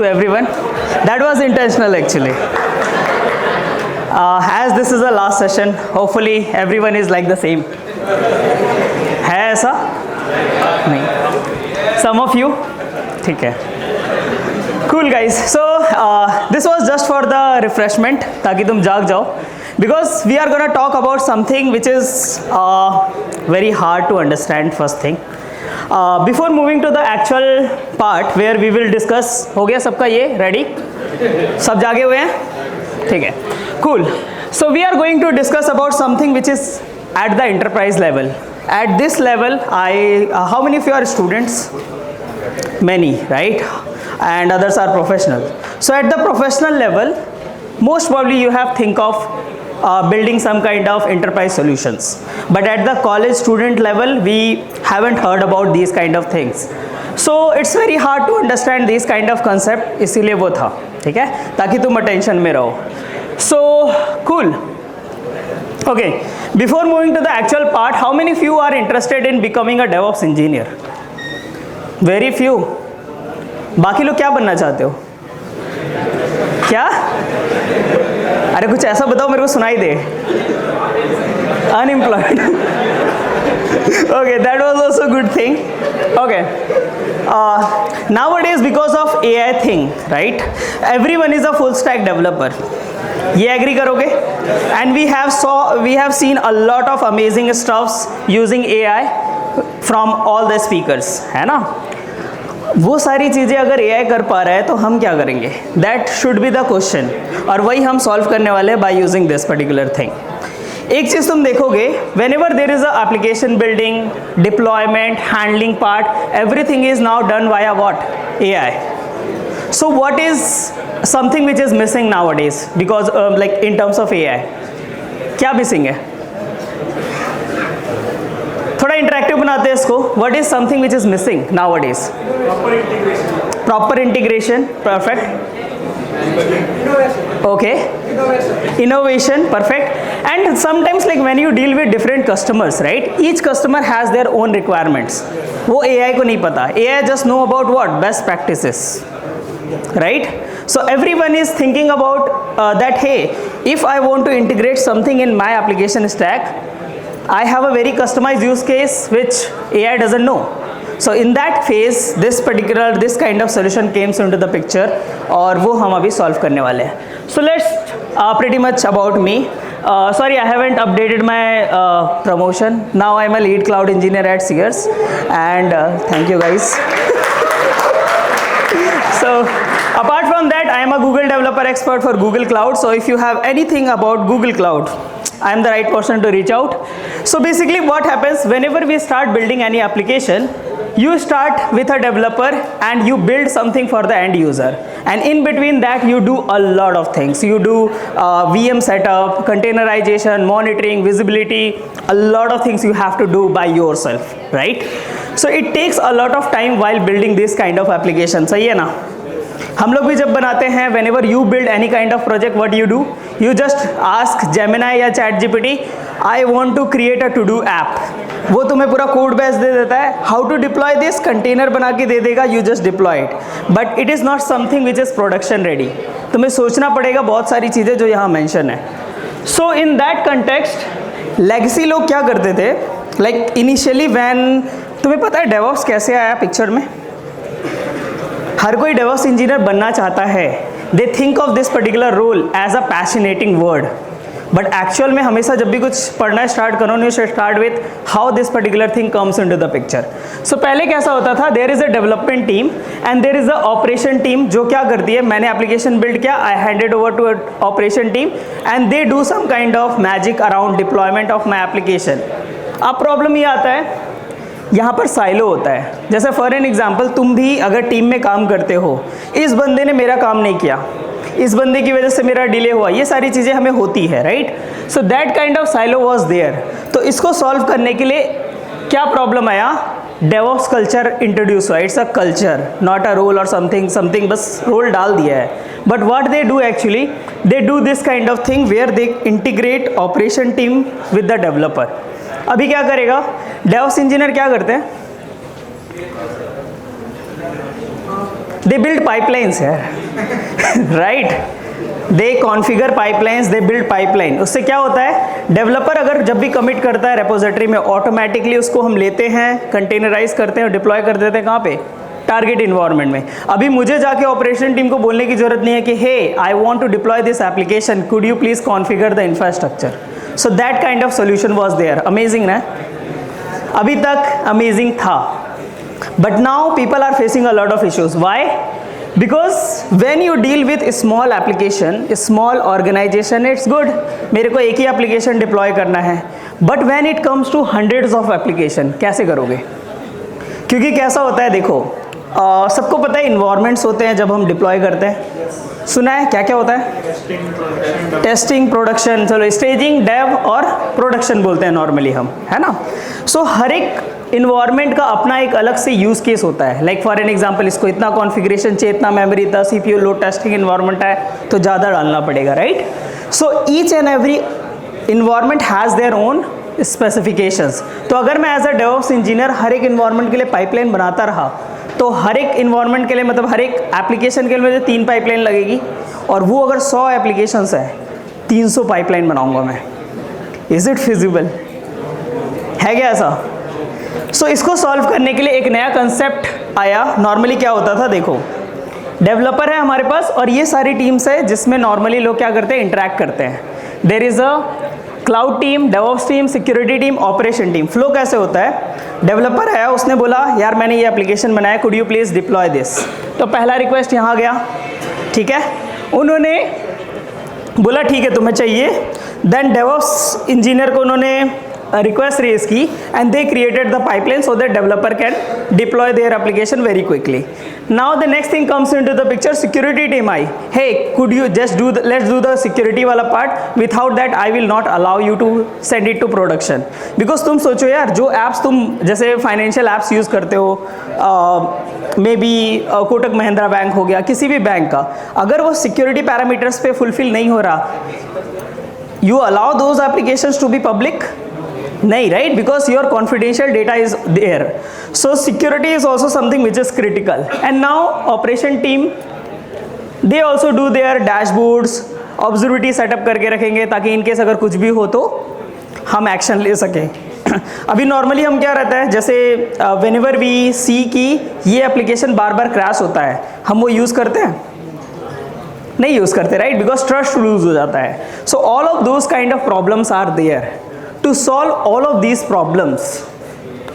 to everyone. That was intentional actually. As this is the last session, hopefully everyone is like the same. है ऐसा? नहीं. Some of you? ठीक है. Cool guys. So this was just for the refreshment, ताकि तुम जाग जाओ. Because we are gonna talk about something which is very hard to understand first thing. Before moving to the actual part where we will discuss, हो गया सबका ये ready? सब जागे हुए हैं? ठीक है. Cool. So we are going to discuss about something which is at the enterprise level. At this level, how many of you are students? Many, right? And others are professionals. So at the professional level, most probably you have think of building some kind of enterprise solutions. But at the college student level, we haven't heard about these kind of things. So it's very hard to understand these kind of concept. इसीलिए वो था, ठीक है? ताकि तुम attention में रहो. So cool. Okay. Before moving to the actual part, how many of you are interested in becoming a DevOps engineer? Very few. बाकी लोग क्या बनना चाहते हो? क्या? अरे कुछ ऐसा बताओ मेरे को सुनाई दे. Unemployed. Okay, that was also good thing. Okay. Nowadays because of AI thing, right? Everyone is a full stack developer. ये एग्री करोगे? And we have seen a lot of amazing stuffs using AI from all the speakers, है ना? वो सारी चीज़ें अगर AI कर पा रहा है तो हम क्या करेंगे? That should be the question. और वही हम सॉल्व करने वाले हैं by using this particular thing. एक चीज़ तुम देखोगे, whenever there is a application building, deployment, handling part, everything is now done via what? AI. So what is something which is missing nowadays because like in terms of AI? क्या missing है? थोड़ा interactive बनाते हैं इसको. What is something which is missing nowadays? Proper integration. Proper integration, perfect. Innovation. Okay. Innovation, perfect. And sometimes like when you deal with different customers, right? Each customer has their own requirements. वो AI को नहीं पता. AI just know about what? Best practices. Right? So everyone is thinking about that, hey, if I want to integrate something in my application stack, I have a very customized use case which AI doesn't know. So in that phase, this kind of solution comes into the picture और वो हम अभी solve करने वाले हैं. So let's pretty much about me. Sorry, I haven't updated my promotion. Now I'm a lead cloud engineer at Sears, and thank you guys. So apart from that, I am a Google developer expert for Google Cloud. So if you have anything about Google Cloud, I am the right person to reach out. So basically what happens whenever we start building any application, you start with a developer and you build something for the end user, and in between that you do a lot of things. You do VM setup, containerization, monitoring, visibility, a lot of things you have to do by yourself, right? So it takes a lot of time while building this kind of application. सही है ना? हम लोग भी जब बनाते हैं, whenever you build any kind of project, what you do? You just ask Gemini या ChatGPT, I want to create a to-do app. वो तुम्हें पूरा कोड बेस दे देता है. How to deploy this? Container बना के दे देगा. You just deploy it. But it is not something which is production ready. तुम्हें सोचना पड़ेगा बहुत सारी चीज़ें जो यहाँ मेंशन है. So in that context, legacy लोग क्या करते थे? Like initially when तुम्हें पता है DevOps कैसे आया पिक्चर में? हर कोई DevOps इंजीनियर बनना चाहता है. They think of this particular role as a fascinating word. But actual में हमेशा जब भी कुछ पढ़ना स्टार्ट करो, you should start with how this particular thing comes into the picture. So पहले कैसा होता था? There is a development team and there is a operation team जो क्या करती है? मैंने application build किया, I hand it over to an operation team and they do some kind of magic around deployment of my application. अब problem ये आता है, यहाँ पर साइलो होता है. जैसे फॉर एन एग्जाम्पल, तुम भी अगर टीम में काम करते हो, इस बंदे ने मेरा काम नहीं किया, इस बंदे की वजह से मेरा डिले हुआ, ये सारी चीज़ें हमें होती है, right? So that kind of silo was there. तो इसको सॉल्व करने के लिए क्या प्रॉब्लम आया? डेवऑप्स कल्चर इंट्रोड्यूस हुआ. It's a culture, not a role और समथिंग, बस रोल डाल दिया है. But what they do actually, they do this kind of thing where they integrate operation team with the developer. अभी क्या करेगा डेवऑप्स इंजीनियर? क्या करते हैं? They build pipelines here, right? They configure pipelines, they build pipeline. उससे क्या होता है, डेवलपर अगर जब भी कमिट करता है रेपोजिटरी में, ऑटोमेटिकली उसको हम लेते हैं, कंटेनराइज करते हैं और डिप्लॉय कर देते हैं कहाँ पे, टारगेट इन्वायरमेंट में. अभी मुझे जाके ऑपरेशन टीम को बोलने की जरूरत नहीं है कि hey I want to deploy this application, could you please configure the infrastructure. So that kind of solution was there. Amazing ना, अभी तक अमेजिंग था. But now people are facing a lot of issues. Why? Because when you deal with a small application, a small organization, it's good. मेरे को एक ही application deploy करना है. But when it comes to hundreds of application, कैसे करोगे? क्योंकि कैसा होता है देखो, सबको पता है environments होते हैं जब हम deploy करते हैं. सुना है क्या क्या होता है? टेस्टिंग, प्रोडक्शन, चलो स्टेजिंग, डेव और प्रोडक्शन बोलते हैं नॉर्मली हम, है ना. सो हर एक इन्वायरमेंट का अपना एक अलग से यूज केस होता है. लाइक फॉर एन एग्जांपल, इसको इतना कॉन्फ़िगरेशन चाहिए, इतना मेमोरी, इतना सीपीयू, लो टेस्टिंग इन्वायरमेंट है तो ज़्यादा डालना पड़ेगा, right. So each and every environment has their own specifications. तो अगर मैं एज अ डेवऑप्स इंजीनियर हर एक इन्वायरमेंट के लिए पाइपलाइन बनाता रहा तो हर एक इन्वायरमेंट के लिए, मतलब हर एक एप्लीकेशन के लिए मुझे 3 पाइपलाइन लगेगी. और वो अगर 100 एप्लीकेशंस है, 300 पाइपलाइन बनाऊंगा मैं. Is it feasible? है क्या ऐसा? सो इसको सॉल्व करने के लिए एक नया कंसेप्ट आया. नॉर्मली क्या होता था, देखो डेवलपर है हमारे पास और ये सारी टीम्स है जिसमें नॉर्मली लोग क्या करते हैं, इंटरेक्ट करते हैं. There is a cloud team, DevOps team, security team, operation team. Flow कैसे होता है, डेवलपर आया, उसने बोला यार मैंने ये एप्लीकेशन बनाया, could you please deploy this. तो पहला रिक्वेस्ट यहाँ गया, ठीक है. उन्होंने बोला ठीक है तुम्हें चाहिए. देन डेवऑप्स इंजीनियर को उन्होंने रिक्वेस्ट रेज की and they created the pipeline so that developer can deploy their application very quickly. Now the next thing comes into the picture, security team आई. Hey could you just do let's do the security वाला part, without that I will not allow you to send it to production. Because तुम सोचो यार, जो apps तुम जैसे financial apps use करते हो, may be Kotak Mahindra bank हो गया, किसी भी बैंक का, अगर वो सिक्योरिटी पैरामीटर्स पे फुलफिल नहीं हो रहा, you allow those applications to be public? नहीं, right, because your confidential data is there. So security is also something which is critical. And now operation team, they also do their dashboards, observatory setup करके रखेंगे ताकि in case अगर कुछ भी हो तो हम एक्शन ले सकें. अभी नॉर्मली हम क्या रहता है, जैसे व्हेनेवर वी सी कि ये एप्लीकेशन बार बार क्रैश होता है, हम वो यूज़ करते हैं? नहीं यूज़ करते, राइट, बिकॉज ट्रस्ट लूज हो जाता है. So all of those kind of problems are there. To solve all of these problems,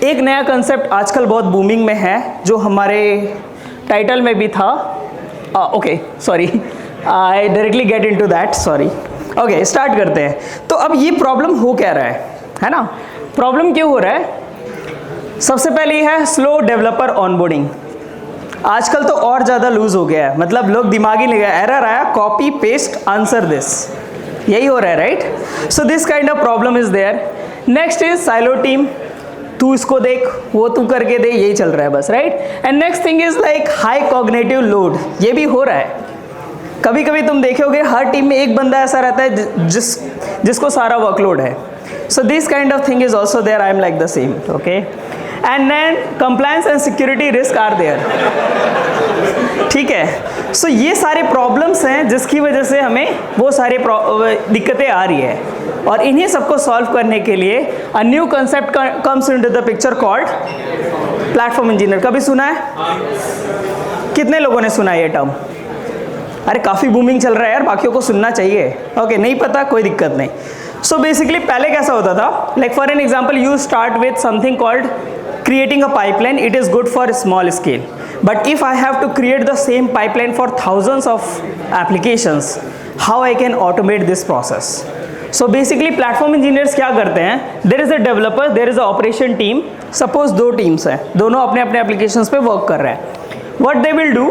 एक नया कंसेप्ट आजकल बहुत बूमिंग में है, जो हमारे टाइटल में भी था. Okay sorry, I directly get into that, sorry. Okay start करते हैं. तो अब ये प्रॉब्लम हो क्या रहा है ना, प्रॉब्लम क्यों हो रहा है? सबसे पहले ये है स्लो डेवलपर ऑनबोर्डिंग. आजकल तो और ज़्यादा लूज हो गया है, मतलब लोग दिमाग ही नहीं गया, एरर आया, कॉपी पेस्ट आंसर दिस, यही हो रहा है, right. So this kind of problem is there. Next is silo team, तू इसको देख, वो तू करके दे, यही चल रहा है बस, right. And next thing is like high cognitive load, ये भी हो रहा है. कभी कभी तुम देखोगे हर टीम में एक बंदा ऐसा रहता है जिसको सारा वर्कलोड है. So this kind of thing is also there. I am like the same, okay. And then compliance and security risk are there, ठीक है. सो ये सारे प्रॉब्लम्स हैं जिसकी वजह से हमें वो सारे दिक्कतें आ रही है. और इन्हीं सबको सॉल्व करने के लिए a new concept comes into the picture called platform engineer. कभी सुना है? कितने लोगों ने सुना है ये टर्म? अरे काफ़ी बूमिंग चल रहा है यार, बाकियों को सुनना चाहिए. ओके नहीं पता, कोई दिक्कत नहीं. सो बेसिकली पहले कैसा होता था, like for an example you start with something called creating a pipeline. It is good for small scale, but if I have to create the same pipeline for thousands of applications, how I can automate this process? So basically platform engineers क्या करते हैं, there is a developer, there is a operation team. Suppose 2 teams हैं, दोनों अपने अपने applications पे work कर रहे हैं. What they will do,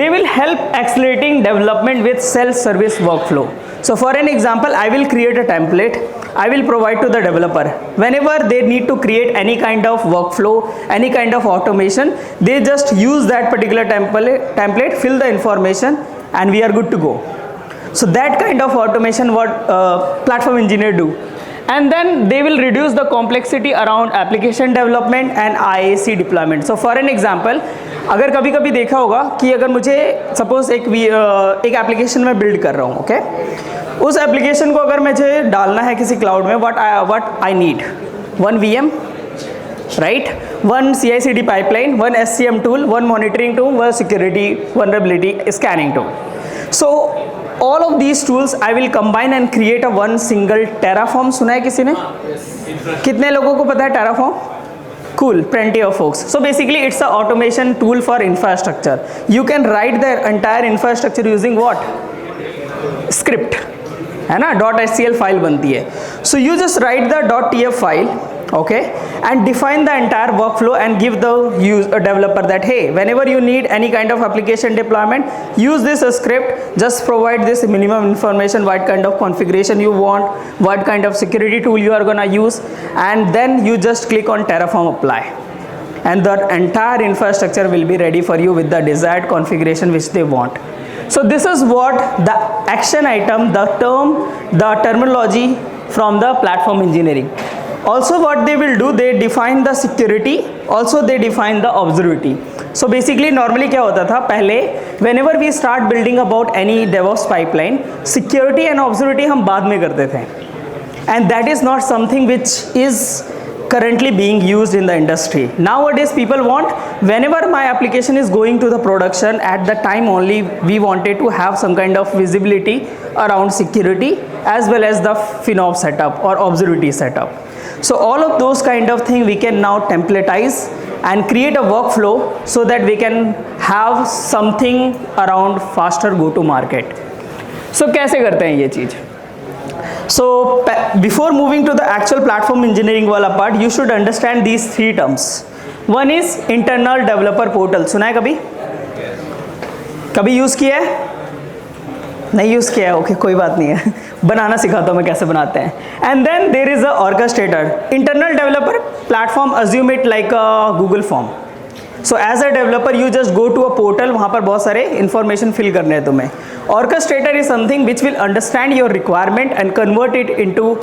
they will help accelerating development with self-service workflow. So for an example, I will create a template, I will provide to the developer. Whenever they need to create any kind of workflow, any kind of automation, they just use that particular template, fill the information, and we are good to go. So that kind of automation what platform engineer do. And then they will reduce the complexity around application development and IAC deployment. So for an example, अगर कभी कभी देखा होगा कि अगर मुझे suppose एक application में बिल्ड कर रहा हूँ, ओके, उस एप्लीकेशन को अगर मुझे डालना है किसी क्लाउड में, what I need, 1 VM, right, 1 CI/CD pipeline, 1 SCM tool, 1 monitoring tool, 1 security vulnerability scanning tool. So all of these tools I will combine and create a one single Terraform. सुना है किसी ने? कितने लोगों को पता है Terraform? Cool, plenty of folks. So basically it's a automation tool for infrastructure. You can write the entire infrastructure using what? Script, है ना, .html फाइल बनती है. So you just write the .tf file, okay, and define the entire workflow and give the developer that, hey, whenever you need any kind of application deployment, use this script, just provide this minimum information, what kind of configuration you want, what kind of security tool you are gonna use, and then you just click on Terraform apply, and the entire infrastructure will be ready for you with the desired configuration which they want. So this is what the action item, the terminology from the platform engineering. Also what they will do, they define the security, also they define the observability. So basically normally क्या होता था पहले, whenever we start building about any DevOps pipeline, security and observability हम बाद में करते थे, and that is not something which is currently being used in the industry. Nowadays people want, whenever my application is going to the production, at the time only we wanted to have some kind of visibility around security as well as the FinOps setup or observability setup. So all of those kind of things we can now templatize and create a workflow so that we can have something around faster go to market. So कैसे करते हैं ये चीज़? So before moving to the actual platform engineering वाला part, you should understand these 3 terms. One is internal developer portal. सुना है कभी? कभी use किया है? नहीं यूज़ किया है, ओके, कोई बात नहीं है, बनाना सिखाता हूँ मैं कैसे बनाते हैं. And then there is a orchestrator. Internal developer platform, assume it like a Google form. So as a developer you just go to a portal, वहाँ पर बहुत सारे इन्फॉर्मेशन फिल करने हैं तुम्हें. Orchestrator is something which will understand your requirement and convert it into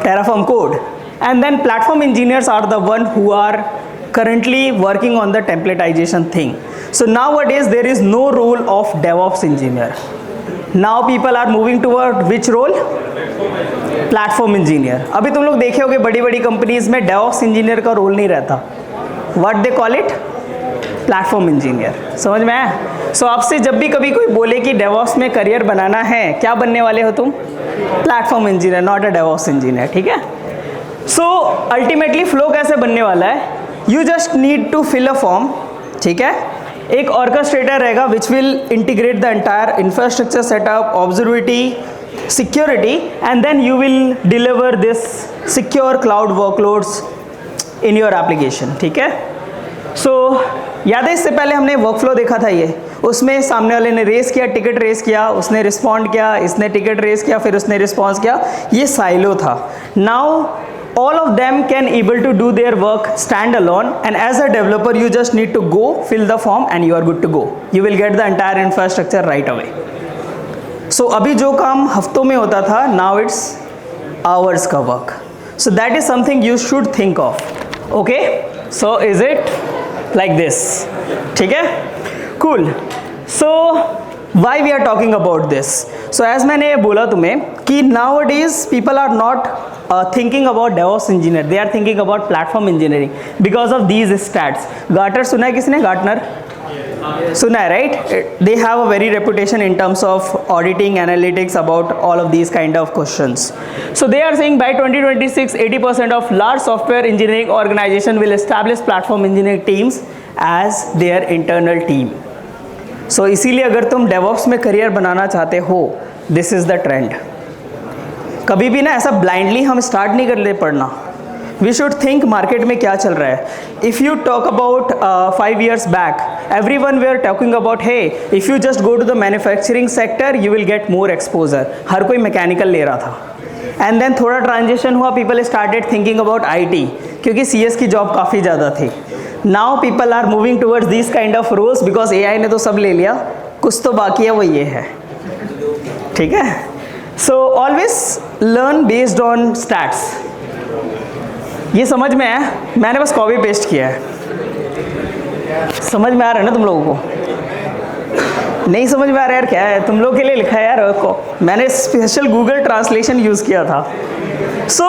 Terraform code. And then platform engineers are the one who are currently working on the templatization thing. So nowadays there is no role of DevOps engineer. Now people are moving toward which role? Platform engineer. अभी तुम लोग देखे होगे बड़ी बड़ी companies में DevOps engineer का role नहीं रहता. What they call it? Platform engineer. समझ में आया? सो आपसे जब भी कभी कोई बोले कि डेवॉप्स में करियर बनाना है, क्या बनने वाले हो तुम? Platform engineer, not a DevOps engineer. ठीक है. सो अल्टीमेटली फ्लो कैसे बनने वाला है? You just need to fill a form. ठीक है. एक ऑर्केस्ट्रेटर रहेगा which will integrate the entire infrastructure setup, observability, security, and then you will deliver this secure cloud workloads in your application. ठीक है. सो याद है इससे पहले हमने वर्कफ्लो देखा था ये, उसमें सामने वाले ने रेस किया, टिकट रेस किया, उसने रिस्पॉन्ड किया, इसने टिकट रेस किया, फिर उसने रिस्पॉन्स किया. ये साइलो था. Now all of them can able to do their work stand alone, and as a developer you just need to go fill the form and you are good to go. You will get the entire infrastructure right away. So अभी जो काम हफ्तों में होता था, now it's hours का work. So that is something you should think of. Okay, so is it like this? ठीक है. Cool. So why we are talking about this? So as मैंने बोला तुम्हें कि nowadays people are not thinking about DevOps engineer, they are thinking about platform engineering because of these stats. Gartner सुना है किसने? Gartner सुना है, right? They have a very reputation in terms of auditing analytics about all of these kind of questions. So they are saying by 2026 80% of large software engineering organization will establish platform engineering teams as their internal team. So इसीलिए अगर तुम DevOps में career बनाना चाहते हो, this is the trend. कभी भी ना ऐसा ब्लाइंडली हम स्टार्ट नहीं कर ले पढ़ना. वी शुड थिंक मार्केट में क्या चल रहा है. If you talk about 5 years back, every one we are talking about, hey if you just go to the manufacturing sector you will get more exposure. हर कोई मैकेनिकल ले रहा था. एंड देन थोड़ा ट्रांजिशन हुआ, people started thinking about IT, क्योंकि CS की job काफ़ी ज़्यादा थी. Now people are moving towards this kind of roles because AI ने तो सब ले लिया, कुछ तो बाकी है, वो ये है. ठीक है. So always learn based on stats. ये समझ में है, मैंने बस कॉपी पेस्ट किया है. समझ में आ रहा है ना तुम लोगों को? नहीं समझ में आ रहा है यार, क्या है तुम लोग के लिए लिखा है यार को, मैंने स्पेशल गूगल ट्रांसलेशन यूज़ किया था। सो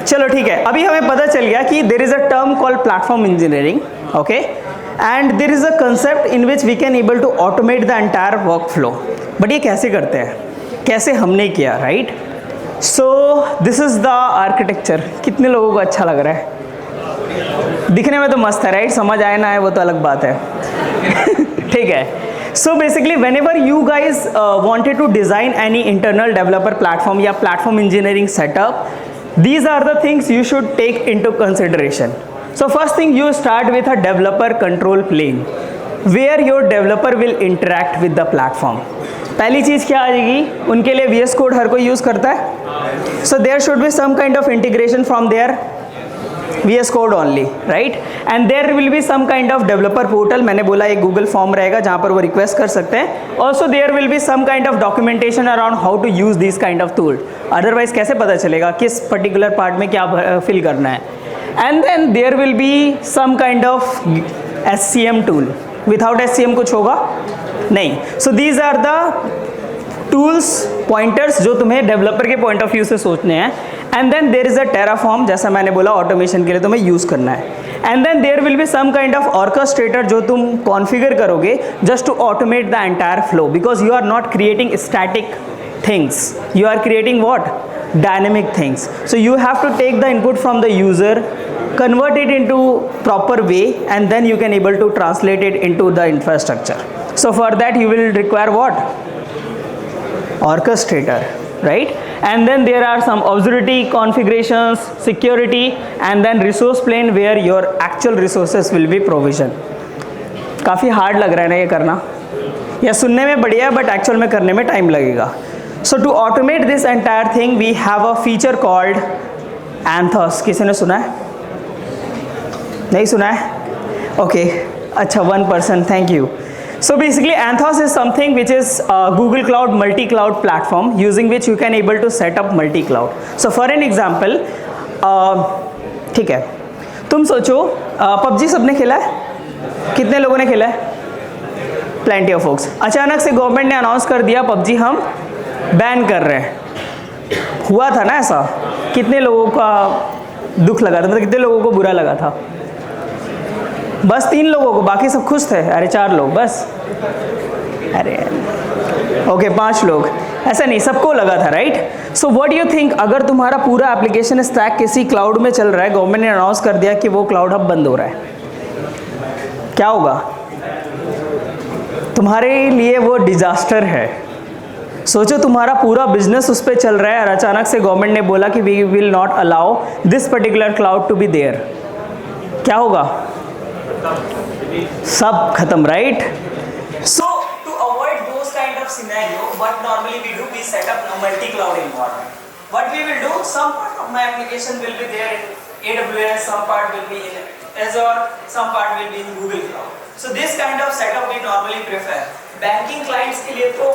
चलो ठीक है, अभी हमें पता चल गया कि there is a term called platform engineering, okay, and there is a concept in which we can able to automate the entire workflow. But ये कैसे करते हैं, कैसे हमने किया, right? So this is the architecture. कितने लोगों को अच्छा लग रहा है? दिखने में तो मस्त है, राइट? समझ आए ना आए वो तो अलग बात है। ठीक है, so basically whenever you guys wanted to design any internal developer platform या platform engineering setup, these are the things you should take into consideration. So first thing, you start with a developer control plane where your developer will interact with the platform. पहली चीज़ क्या आ जाएगी, उनके लिए VS Code हर कोई use करता है, so there should be some kind of integration from their VS Code only, right? And there will be some kind of developer portal, मैंने बोला एक Google form रहेगा जहाँ पर वो request कर सकते हैं. Also there will be some kind of documentation around how to use this kind of tool. Otherwise कैसे पता चलेगा किस particular part में क्या fill करना है? And then there will be some kind of SCM tool. Without SCM कुछ होगा नहीं. So these are the tools pointers जो तुम्हें डेवलपर के पॉइंट ऑफ व्यू से सोचने हैं. And then there is a Terraform, जैसा मैंने बोला ऑटोमेशन के लिए तुम्हें यूज़ करना है. And then there will be some kind of orchestrator जो तुम कॉन्फ़िगर करोगे just to automate the entire flow, because you are not creating static things, you are creating what, dynamic things. So you have to take the input from the user, convert it into proper way, and then you can able to translate it into the infrastructure. So for that you will require what? Orchestrator, right? And then there are some observability configurations, security, and then resource plane where your actual resources will be provisioned. काफ़ी hard लग रहा है ना ये करना, या सुनने में बढ़िया है बट एक्चुअल में करने में टाइम लगेगा. So to automate this entire thing, we have a feature called Anthos. किसी ने सुना है? नहीं सुना है? Okay, अच्छा, 1 person, thank you. So basically Anthos is something which is a Google Cloud multi-cloud platform using which you can able to set up multi-cloud. So for an example, ठीक है, तुम सोचो PUBG सबने खेला है? कितने लोगों ने खेला है? Plenty of folks. अचानक से गवर्नमेंट ने अनाउंस कर दिया PUBG हम बैन कर रहे हैं. हुआ था ना ऐसा? कितने लोगों का दुख लगा था, मतलब कितने लोगों को बुरा लगा था? बस 3 लोगों को, बाकी सब खुश थे. अरे 4 लोग बस, अरे ओके 5 लोग, ऐसा नहीं, सबको लगा था, right? So what do you think, अगर तुम्हारा पूरा एप्लीकेशन स्टैक किसी क्लाउड में चल रहा है, गवर्नमेंट ने अनाउंस कर दिया कि वो क्लाउड अब बंद हो रहा है, क्या होगा? तुम्हारे लिए वो डिजास्टर है. सोचो तुम्हारा पूरा बिजनेस उस पर चल रहा है और अचानक से गवर्नमेंट ने बोला कि we will not allow this particular cloud to be there, क्या होगा? सब खत्म, right? So to avoid those kind of scenario, what normally we do, we set up a multi cloud environment. What we will do, some part of my application will be there in AWS, some part will be in Azure, some part will be in Google Cloud. So this kind of setup we normally prefer. Banking clients के लिए तो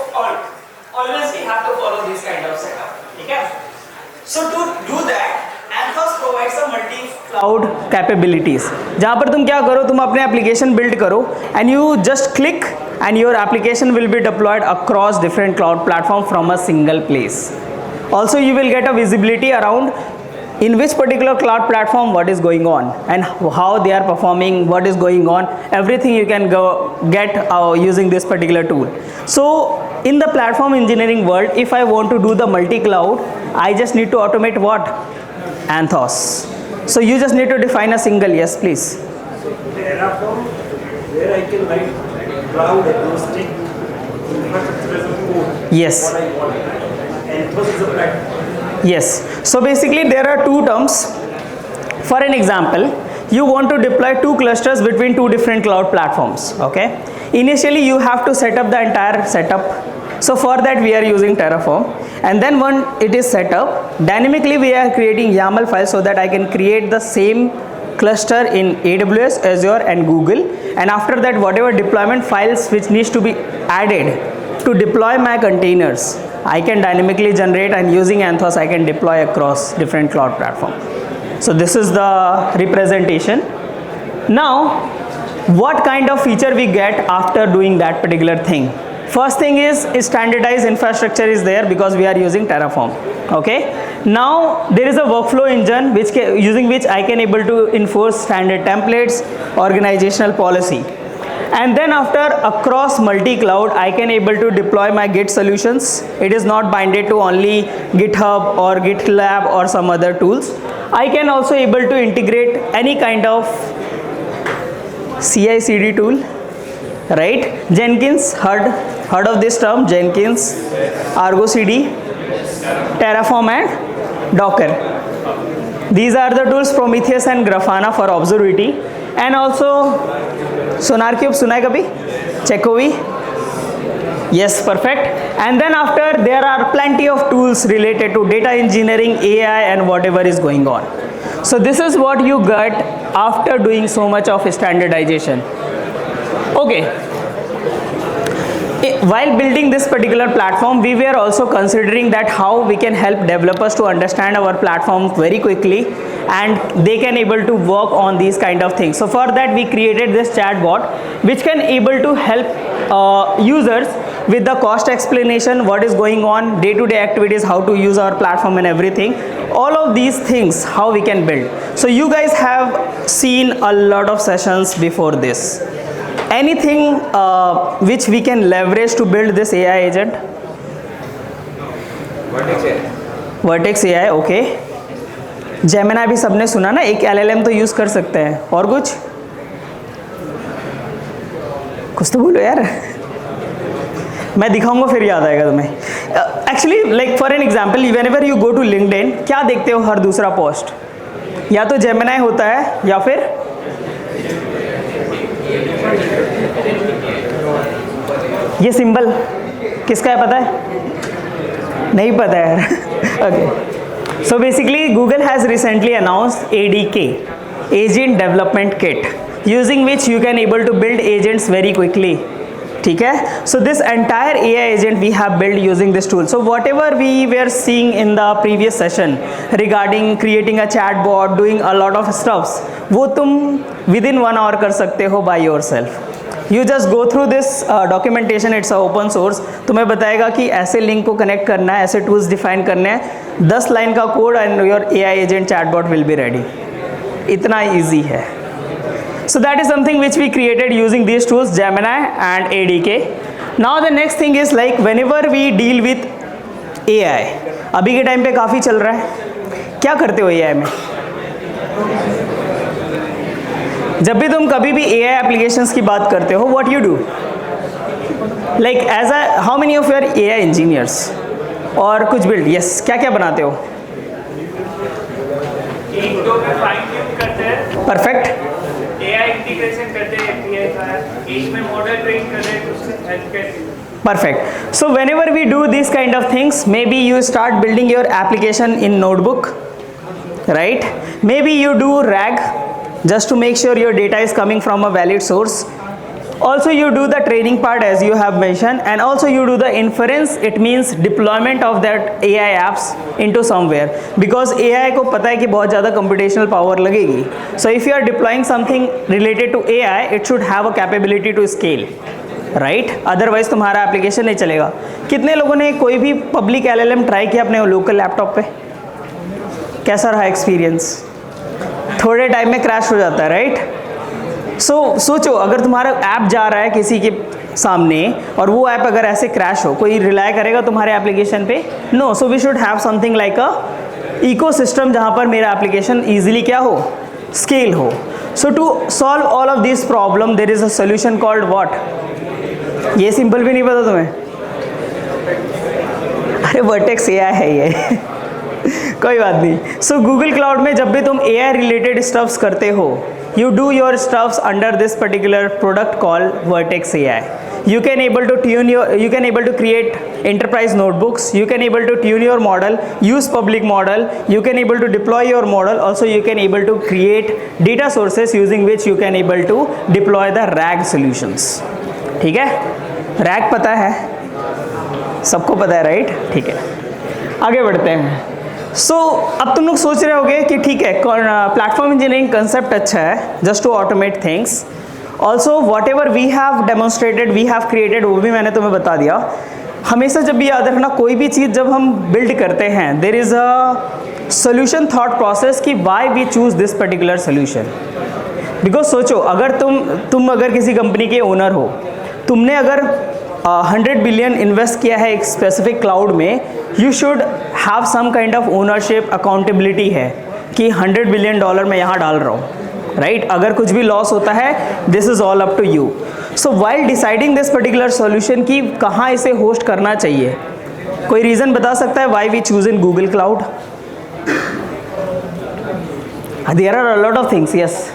always we have to follow this kind of setup, ठीक है? So to do that, Anthos provides a multi-cloud capabilities. जहाँ पर तुम क्या करो, तुम अपने application build करो and you just click and your application will be deployed across different cloud platform from a single place. Also you will get a visibility around in which particular cloud platform what is going on and how they are performing, what is going on, everything you can go get using this particular tool. So in the platform engineering world, if I want to do the multi-cloud, I just need to automate what? Anthos. So you just need to define a single, yes please. So Terraform, where I can write cloud agnostic infrastructure as a code. Yes. What I want. Anthos is a platform. Yes. So basically there are 2 terms. For an example, you want to deploy 2 clusters between 2 different cloud platforms, okay? Initially you have to set up the entire setup. So for that we are using Terraform, and then when it is set up, dynamically we are creating YAML files so that I can create the same cluster in AWS, Azure and Google, and after that whatever deployment files which needs to be added to deploy my containers, I can dynamically generate, and using Anthos I can deploy across different cloud platforms. So this is the representation. Now what kind of feature we get after doing that particular thing. First thing is standardized infrastructure is there because we are using Terraform. Okay, now there is a workflow engine using which I can able to enforce standard templates, organizational policy, and then after across multi-cloud I can able to deploy my Git solutions. It is not binded to only GitHub or GitLab or some other tools. I can also able to integrate any kind of CI/CD tool, right? Jenkins, heard of this term? Jenkins, Argo CD, Terraform and Docker. These are the tools, Prometheus and Grafana for observability, and also SonarQube, सुना है कभी? Checkov? Yes, perfect. And then after there are plenty of tools related to data engineering, AI and whatever is going on. So this is what you get after doing so much of standardization. Okay. While building this particular platform, we were also considering that how we can help developers to understand our platform very quickly and they can able to work on these kind of things. So for that we created this chatbot which can able to help users with the cost explanation, what is going on, day-to-day activities, how to use our platform and everything. All of these things how we can build. So you guys have seen a lot of sessions before this. Anything which we can leverage to build this AI agent? Vertex AI, okay. Gemini भी सबने सुना ना, एक LLM तो use कर सकते हैं. और कुछ तो बोलो यार. मैं दिखाऊंगा फिर याद आएगा तुम्हें. Actually, like for an example, whenever you go to LinkedIn, क्या देखते हो हर दूसरा पोस्ट? या तो Gemini होता है या फिर ये सिंबल किसका है पता है? नहीं पता है. Okay. So basically Google has recently announced ADK, Agent Development Kit, using which you can able to build agents very quickly. ठीक है? So this entire AI agent we have built using this tool. So whatever we were seeing in the previous session regarding creating a chatbot, doing a lot of stuffs, वो तुम within 1 hour कर सकते हो by yourself. You just go through this documentation, it's a open source. तुम्हें बताएगा कि ऐसे link को कनेक्ट करना है, ऐसे टूल्स डिफाइन करने हैं, 10 लाइन का code and your AI agent chatbot will be ready. इतना easy है. So that is something which we created using these tools, Gemini and ADK. Now the next thing is like whenever we deal with AI, अभी के time पे काफ़ी चल रहा है. क्या करते हो AI में? जब भी तुम कभी भी AI applications की बात करते हो, what you do? Like as a, how many of you are AI engineers? और कुछ build? Yes. क्या क्या बनाते हो? एक दो में फाइन ट्यून करते हैं. Perfect. AI इंटीग्रेशन करते हैं API का. एक में मॉडल ट्रेन करते हैं, उससे हेल्प करते हैं. Perfect. So whenever we do these kind of things, maybe you start building your application in Notebook, right? Maybe you do RAG just to make sure your data is coming from a valid source. Also you do the training part as you have mentioned, and also you do the inference. It means deployment of that AI apps into somewhere, because AI को पता है कि बहुत ज़्यादा computational power लगेगी. So if you are deploying something related to AI, it should have a capability to scale, right? Otherwise तुम्हारा application नहीं चलेगा. कितने लोगों ने कोई भी public LLM ट्राई किया अपने local laptop पे? कैसा रहा एक्सपीरियंस? थोड़े टाइम में क्रैश हो जाता है, राइट? सो सोचो अगर तुम्हारा ऐप जा रहा है किसी के सामने और वो ऐप अगर ऐसे क्रैश हो, कोई रिलाई करेगा तुम्हारे एप्लीकेशन पे? No. So we should have something like a ecosystem जहाँ पर मेरा एप्लीकेशन ईजिली क्या हो, स्केल हो. So to solve all of this problem there is a solution called what? ये सिंपल भी नहीं पता तुम्हें? अरे वर्टेक्स AI है ये. कोई बात नहीं. सो गूगल क्लाउड में जब भी तुम AI रिलेटेड स्टफ्स करते हो, you do your stuffs under this particular product called Vertex AI. You can able to create enterprise notebooks. You can able to tune your model, use public model. You can able to deploy your model. Also you can able to create data sources using which you can able to deploy the RAG solutions. ठीक है? RAG पता है? सबको पता है, right? ठीक है. आगे बढ़ते हैं. सो अब तुम लोग सोच रहे होगे कि ठीक है, प्लेटफॉर्म इंजीनियरिंग कंसेप्ट अच्छा है, just to automate things. Also whatever we have demonstrated, we have created, वो भी मैंने तुम्हें बता दिया. हमेशा जब भी याद रखना, कोई भी चीज़ जब हम बिल्ड करते हैं, there is a solution thought process कि why we choose this particular solution. Because सोचो, अगर तुम अगर किसी कंपनी के ओनर हो, तुमने अगर 100 बिलियन इन्वेस्ट किया है एक स्पेसिफिक क्लाउड में, you should have some kind of ownership, accountability है कि $100 बिलियन मैं यहाँ डाल रहा हूँ, राइट? अगर कुछ भी लॉस होता है, this is all up to you. So while deciding this particular solution कि कहाँ इसे होस्ट करना चाहिए, कोई रीज़न बता सकता है why we choose in Google cloud? There are a lot of things. Yes,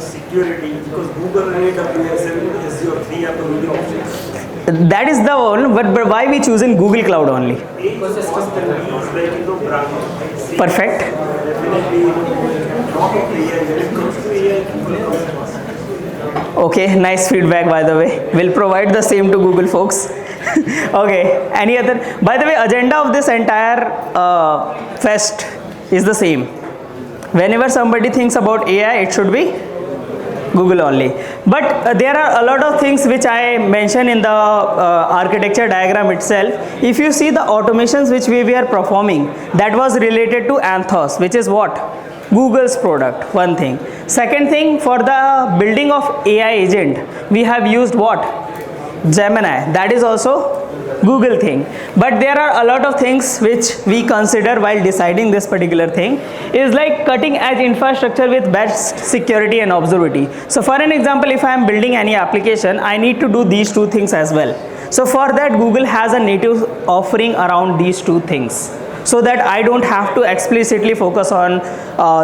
security, because Google and AWS and Azure, 3 are the only options. that is the one, but why we choose in Google Cloud only? Ecosystem can be used like in the brand. Perfect. Definitely not of AI. When it comes to AI, people are Okay, nice feedback by the way. We'll provide the same to Google folks. Okay, any other? By the way, agenda of this entire fest is the same. Whenever somebody thinks about AI, it should be Google only. But there are a lot of things which I mentioned in the architecture diagram itself. If you see the automations which we were performing, that was related to Anthos, which is what? Google's product, one thing. Second thing, for the building of AI agent, we have used what? Gemini. That is also Google thing. But there are a lot of things which we consider while deciding this particular thing, is like cutting edge infrastructure with best security and observability. So for an example, if I am building any application, I need to do these two things as well. So for that, Google has a native offering around these two things, so that I don't have to explicitly focus on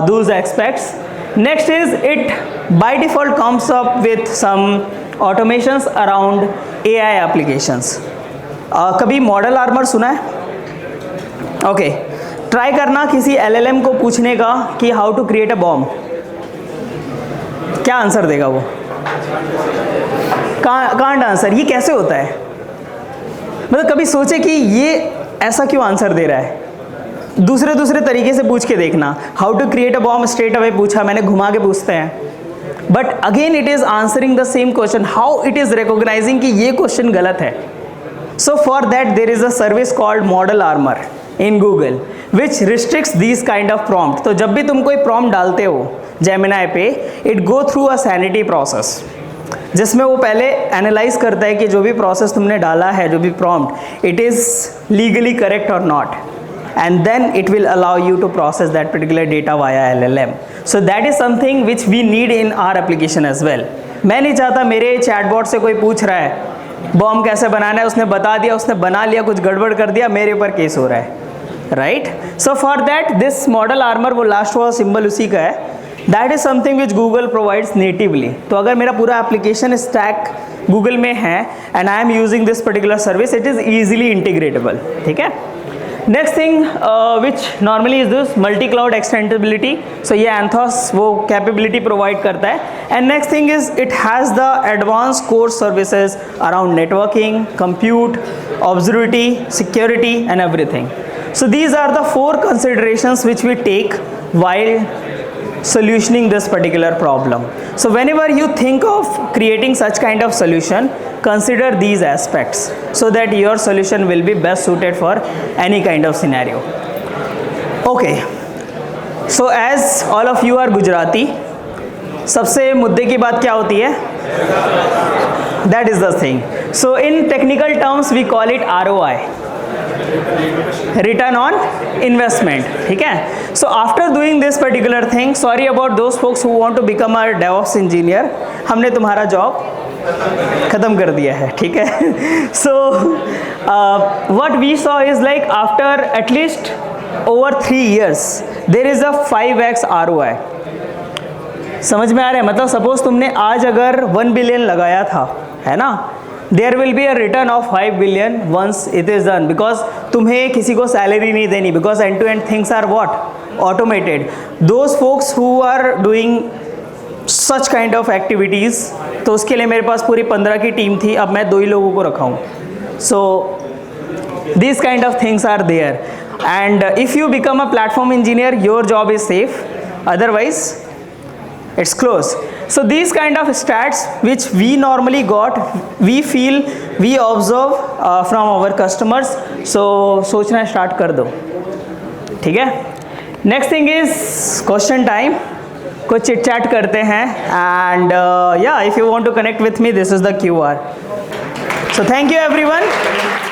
those aspects. Next is, it by default comes up with some automations around AI applications. कभी model armour सुना है? Okay, try करना किसी LLM को पूछने का कि how to create a bomb. क्या आंसर देगा वो? Can't answer. ये कैसे होता है? मतलब कभी सोचे कि ये ऐसा क्यों आंसर दे रहा है? दूसरे तरीके से पूछ के देखना. How to create a bomb straight away पूछा मैंने, घुमा के पूछते हैं, but again it is answering the same question. How it is recognising कि ये क्वेश्चन गलत है. So for that there is a service called Model Armor in Google which restricts these kind of prompt. तो जब भी तुम कोई prompt डालते हो Gemini पे, it go through a sanity process, जिसमें वो पहले एनालाइज करता है कि जो भी प्रोसेस तुमने डाला है, जो भी prompt, it is legally correct or not, and then it will allow you to process that particular data via LLM. So that is something which we need in our application as well. मैं नहीं चाहता मेरे chatbot से कोई पूछ रहा है bomb कैसे बनाना है, उसने बता दिया, उसने बना लिया, कुछ गड़बड़ कर दिया, मेरे ऊपर केस हो रहा है, right? So for that this model armor, वो लास्ट वाला सिंबल उसी का है, that is something which Google provides natively. तो अगर मेरा पूरा एप्लीकेशन स्टैक गूगल में है and I am using this particular service, it is easily integratable. ठीक है. Next thing which normally is this multi cloud extendability. सो ये एंथोस वो कैपेबिलिटी प्रोवाइड करता है. And next thing is it has the advance core services around networking, compute, observability, security and everything. So these are the 4 considerations which we take while solutioning this particular problem. So whenever you think of creating such kind of solution, consider these aspects so that your solution will be best suited for any kind of scenario. Okay, so as all of you are Gujarati, सबसे मुद्दे की बात क्या होती है? That is the thing. So in technical terms we call it ROI, return on investment. ठीक है. So after doing this particular thing, sorry about those folks who want to become a DevOps engineer, हमने तुम्हारा job खत्म कर दिया है. ठीक है. So what we saw is like after at least over 3 years there is a 5x ROI. समझ में आ रहा है? मतलब सपोज तुमने आज अगर 1 बिलियन लगाया था, है ना, there will be a return of 5 billion once it is done, because तुम्हें किसी को सैलरी नहीं देनी, because end to end things are what? Automated. Those folks who are doing such kind of activities, तो उसके लिए मेरे पास पूरी 15 की टीम थी, अब मैं 2 ही लोगों को रखा हूँ. So these kind of things are there, and if you become a platform engineer, your job is safe, otherwise it's closed. So these kind of stats which we normally got, we feel, we observe from our customers. So सोचना start कर दो, ठीक है? Next thing is question time. कुछ chit chat करते हैं and yeah, if you want to connect with me, this is the QR. So thank you everyone.